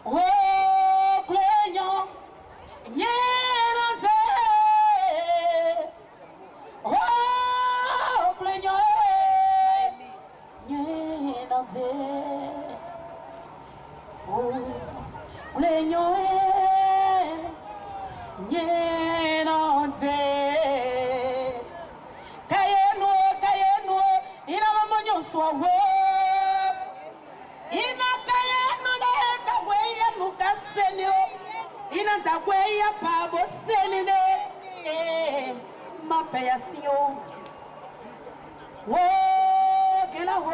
Oh, Cléon, Nyenante. Oh, Cléon, Nyenante. Oh, Cléon, Nyenante. Kayeno, ina mamonyo swawo. Ina kayeno na kagweya nukasenyo. Ina dagweya pabo senine. Ma payasio. Wo, kela wo.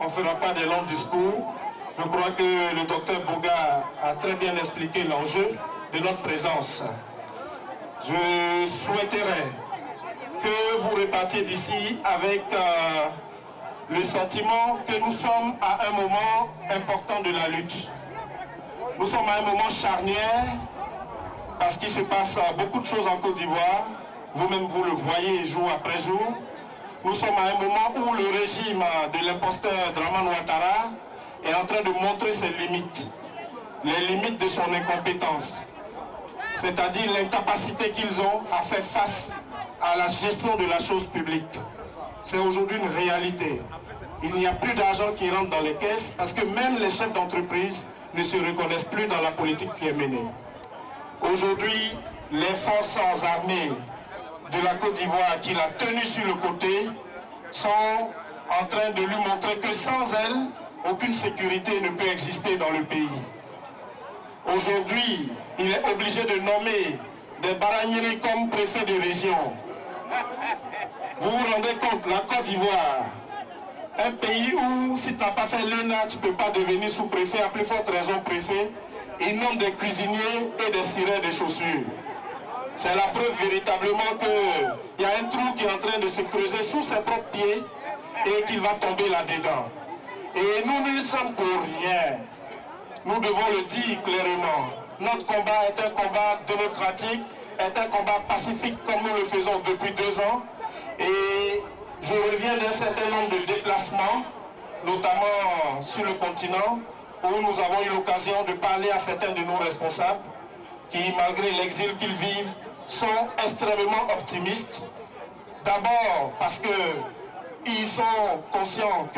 On ne fera pas de longs discours. Je crois que le docteur Bouga a très bien expliqué l'enjeu de notre présence. Je souhaiterais que vous repartiez d'ici avec le sentiment que nous sommes à un moment important de la lutte. Nous sommes à un moment charnière parce qu'il se passe beaucoup de choses en Côte d'Ivoire. Vous-même, vous le voyez jour après jour. Nous sommes à un moment où le régime de l'imposteur Dramane Ouattara est en train de montrer ses limites, les limites de son incompétence, c'est-à-dire l'incapacité qu'ils ont à faire face à la gestion de la chose publique. C'est aujourd'hui une réalité. Il n'y a plus d'argent qui rentre dans les caisses parce que même les chefs d'entreprise ne se reconnaissent plus dans la politique qui est menée. Aujourd'hui, les forces armées de la Côte d'Ivoire qu'il a tenues sur le côté sont en train de lui montrer que sans elles, aucune sécurité ne peut exister dans le pays. Aujourd'hui, il est obligé de nommer des Baragnéry comme préfet de région. Vous vous rendez compte, la Côte d'Ivoire, un pays où si tu n'as pas fait l'ENA, tu ne peux pas devenir sous-préfet, à plus forte raison préfet, il nomme des cuisiniers et des cireurs de chaussures. C'est la preuve véritablement qu'il y a un trou qui est en train de se creuser sous ses propres pieds et qu'il va tomber là-dedans. Et nous ne sommes pour rien. Nous devons le dire clairement. Notre combat est un combat démocratique, est un combat pacifique comme nous le faisons depuis 2 ans. Et je reviens d'un certain nombre de déplacements, notamment sur le continent, où nous avons eu l'occasion de parler à certains de nos responsables qui, malgré l'exil qu'ils vivent, sont extrêmement optimistes. D'abord parce qu'ils sont conscients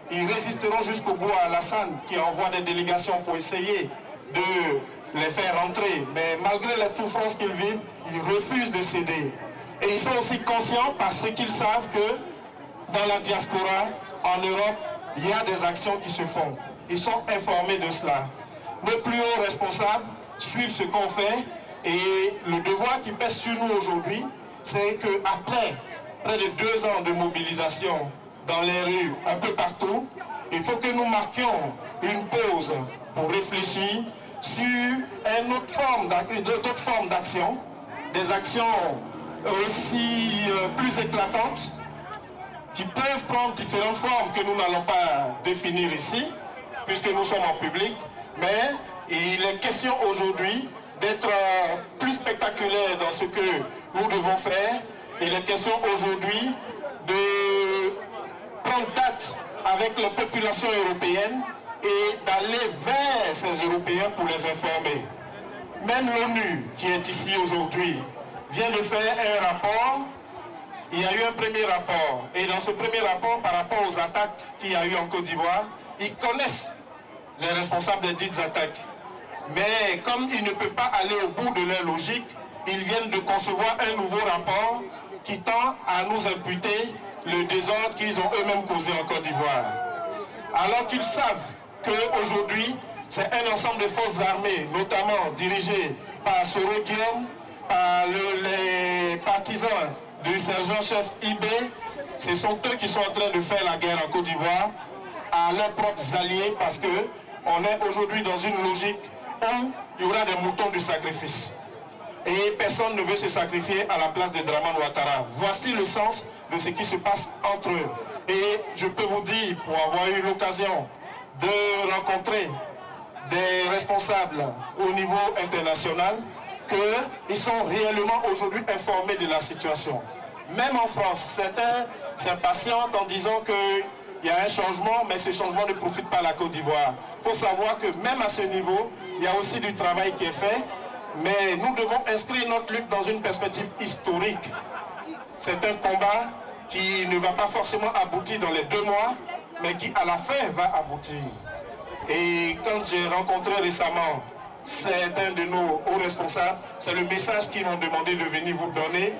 qu'ils résisteront jusqu'au bout à Alassane, qui envoie des délégations pour essayer de les faire rentrer. Mais malgré les souffrances qu'ils vivent, ils refusent de céder. Et ils sont aussi conscients parce qu'ils savent que dans la diaspora, en Europe, il y a des actions qui se font. Ils sont informés de cela. Nos plus hauts responsables suivent ce qu'on fait et le devoir qui pèse sur nous aujourd'hui, c'est qu'après près de 2 ans de mobilisation dans les rues, un peu partout, il faut que nous marquions une pause pour réfléchir sur d'autres formes d'action, des actions aussi plus éclatantes, qui peuvent prendre différentes formes que nous n'allons pas définir ici, puisque nous sommes en public, mais il est question aujourd'hui d'être plus spectaculaire dans ce que nous devons faire. Il est question aujourd'hui de prendre date avec la population européenne et d'aller vers ces Européens pour les informer. Même l'ONU, qui est ici aujourd'hui, vient de faire un rapport. Il y a eu un premier rapport. Et dans ce premier rapport, par rapport aux attaques qu'il y a eu en Côte d'Ivoire, ils connaissent les responsables des dites attaques. Mais comme ils ne peuvent pas aller au bout de leur logique, ils viennent de concevoir un nouveau rapport qui tend à nous imputer le désordre qu'ils ont eux-mêmes causé en Côte d'Ivoire. Alors qu'ils savent qu'aujourd'hui, c'est un ensemble de forces armées, notamment dirigées par Soro Guillaume, par les partisans du sergent-chef Ibé. Ce sont eux qui sont en train de faire la guerre en Côte d'Ivoire à leurs propres alliés, parce qu'on est aujourd'hui dans une logique où il y aura des moutons du sacrifice. Et personne ne veut se sacrifier à la place de Dramane Ouattara. Voici le sens de ce qui se passe entre eux. Et je peux vous dire, pour avoir eu l'occasion de rencontrer des responsables au niveau international, qu'ils sont réellement aujourd'hui informés de la situation. Même en France, certains s'impatientent en disant que il y a un changement, mais ce changement ne profite pas à la Côte d'Ivoire. Il faut savoir que même à ce niveau, il y a aussi du travail qui est fait, mais nous devons inscrire notre lutte dans une perspective historique. C'est un combat qui ne va pas forcément aboutir dans les 2 mois, mais qui à la fin va aboutir. Et quand j'ai rencontré récemment certains de nos hauts responsables, c'est le message qu'ils m'ont demandé de venir vous donner,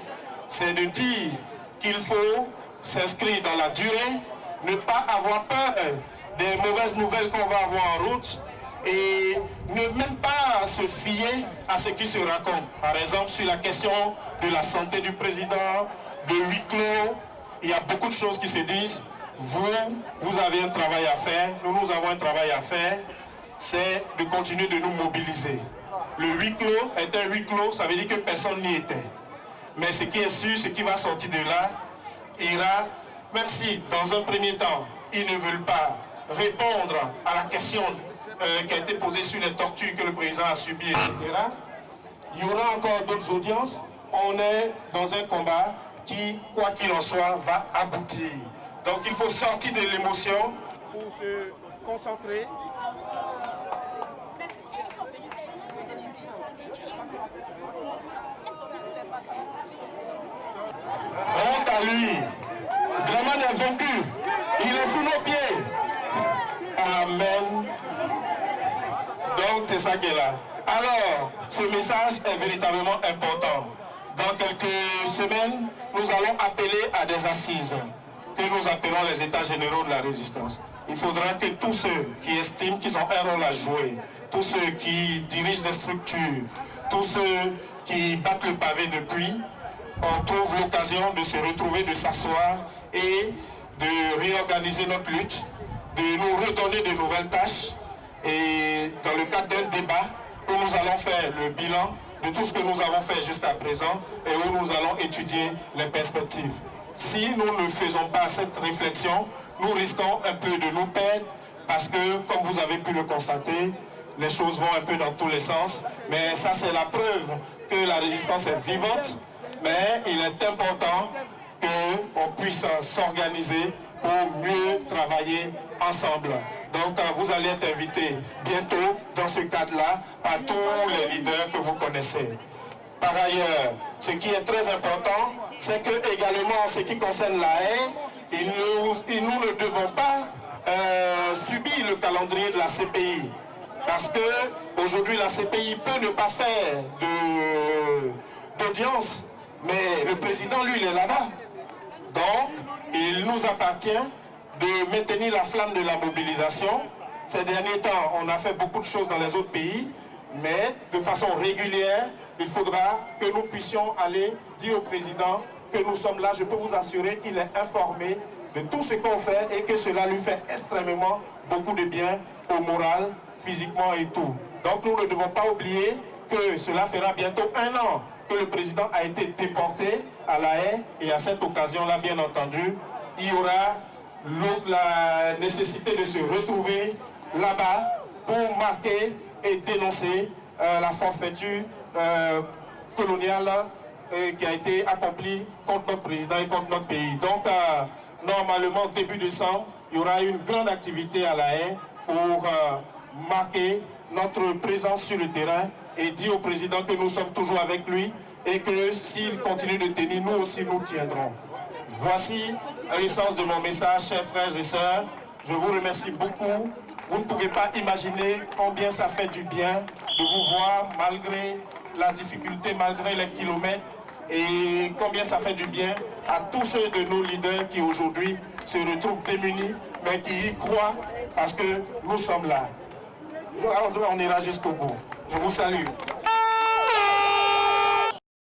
c'est de dire qu'il faut s'inscrire dans la durée, ne pas avoir peur des mauvaises nouvelles qu'on va avoir en route et ne même pas se fier à ce qui se raconte. Par exemple, sur la question de la santé du président, de huis clos, il y a beaucoup de choses qui se disent. Vous avez un travail à faire, nous avons un travail à faire, c'est de continuer de nous mobiliser. Le huis clos est un huis clos, ça veut dire que personne n'y était. Mais ce qui est sûr, ce qui va sortir de là, ira, même si dans un premier temps, ils ne veulent pas répondre à la question qui a été posée sur les tortures que le président a subies, etc. Il y aura encore d'autres audiences. On est dans un combat qui, quoi qu'il en soit, va aboutir. Donc il faut sortir de l'émotion pour se concentrer. Honte à lui. Draman est vaincu. Il est sous nos pieds. Amen. Donc c'est ça qui est là. Alors, ce message est véritablement important. Dans quelques semaines, nous allons appeler à des assises que nous appelons les États généraux de la résistance. Il faudra que tous ceux qui estiment qu'ils ont un rôle à jouer, tous ceux qui dirigent des structures, tous ceux qui battent le pavé depuis, on trouve l'occasion de se retrouver, de s'asseoir et de réorganiser notre lutte, de nous redonner de nouvelles tâches et dans le cadre d'un débat où nous allons faire le bilan de tout ce que nous avons fait jusqu'à présent et où nous allons étudier les perspectives. Si nous ne faisons pas cette réflexion, nous risquons un peu de nous perdre parce que, comme vous avez pu le constater, les choses vont un peu dans tous les sens. Mais ça, c'est la preuve que la résistance est vivante. Mais il est important qu'on puisse s'organiser pour mieux travailler ensemble. Donc, vous allez être invités bientôt dans ce cadre-là par tous les leaders que vous connaissez. Par ailleurs, ce qui est très important, c'est que également en ce qui concerne la haie, nous ne devons pas subir le calendrier de la CPI. Parce que aujourd'hui la CPI peut ne pas faire d'audience, mais le président, lui, il est là-bas. Donc, il nous appartient de maintenir la flamme de la mobilisation. Ces derniers temps, on a fait beaucoup de choses dans les autres pays, mais de façon régulière, il faudra que nous puissions aller dire au président que nous sommes là. Je peux vous assurer qu'il est informé de tout ce qu'on fait et que cela lui fait extrêmement beaucoup de bien au moral, physiquement et tout. Donc nous ne devons pas oublier que cela fera bientôt 1 an que le président a été déporté à La Haye et à cette occasion-là, bien entendu, il y aura la nécessité de se retrouver là-bas pour marquer et dénoncer la forfaiture coloniale qui a été accomplie contre notre président et contre notre pays. Donc, normalement, début décembre, il y aura une grande activité à La Haye pour marquer notre présence sur le terrain et dire au président que nous sommes toujours avec lui et que s'il continue de tenir, nous aussi nous tiendrons. Voici l'essence de mon message, chers frères et sœurs. Je vous remercie beaucoup. Vous ne pouvez pas imaginer combien ça fait du bien de vous voir malgré la difficulté, malgré les kilomètres, et combien ça fait du bien à tous ceux de nos leaders qui aujourd'hui se retrouvent démunis, mais qui y croient parce que nous sommes là. On ira jusqu'au bout. Je vous salue.